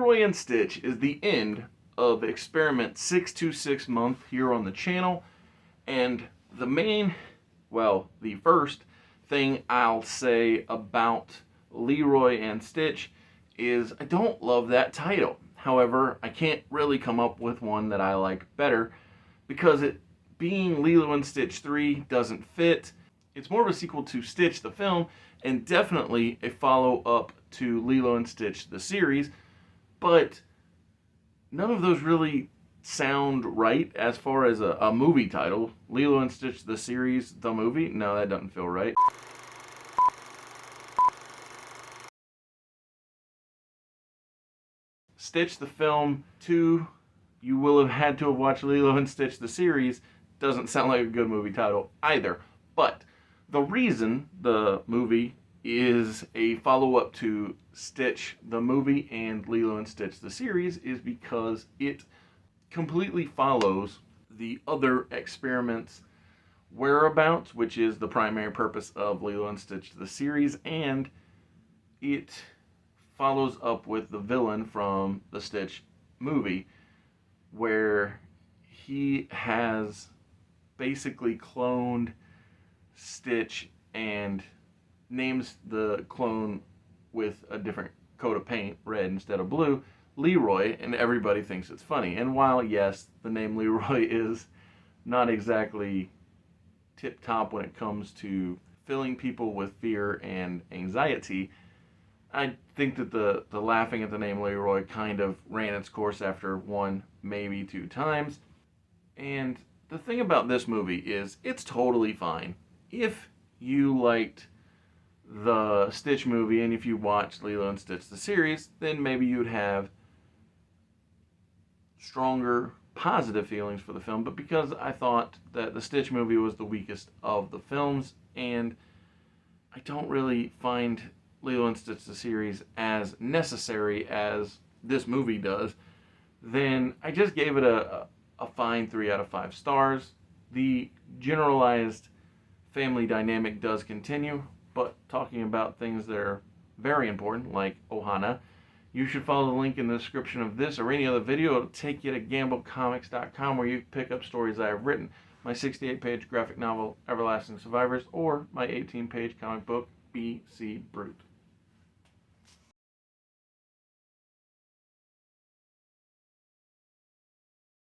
Leroy and Stitch is the end of Experiment 626 month here on the channel. And the first thing I'll say about Leroy and Stitch is I don't love that title. However, I can't really come up with one that I like better because it being Lilo and Stitch 3 doesn't fit. It's more of a sequel to Stitch the film and definitely a follow-up to Lilo and Stitch the series, but none of those really sound right as far as a movie title. Lilo and Stitch the series, the movie? No, that doesn't feel right. Stitch the film 2, you will have had to have watched Lilo and Stitch the series, doesn't sound like a good movie title either. But the reason the movie is a follow-up to Stitch the movie and Lilo and Stitch the series is because it completely follows the other experiments' whereabouts, which is the primary purpose of Lilo and Stitch the series, and it follows up with the villain from the Stitch movie, where he has basically cloned Stitch and names the clone with a different coat of paint, red instead of blue, Leroy, and everybody thinks it's funny. And while, yes, the name Leroy is not exactly tip-top when it comes to filling people with fear and anxiety, I think that the laughing at the name Leroy kind of ran its course after one, maybe two times. And the thing about this movie is it's totally fine. If you liked the Stitch movie and if you watched Lilo and Stitch the series, then maybe you'd have stronger positive feelings for the film. But because I thought that the Stitch movie was the weakest of the films, and I don't really find Lilo and Stitch the series as necessary as this movie does, then I just gave it a fine 3 out of 5 stars. The generalized family dynamic does continue, but talking about things that are very important, like Ohana, you should follow the link in the description of this or any other video. It'll take you to gamblecomics.com, where you can pick up stories I have written, my 68-page graphic novel, Everlasting Survivors, or my 18-page comic book, B.C. Brute.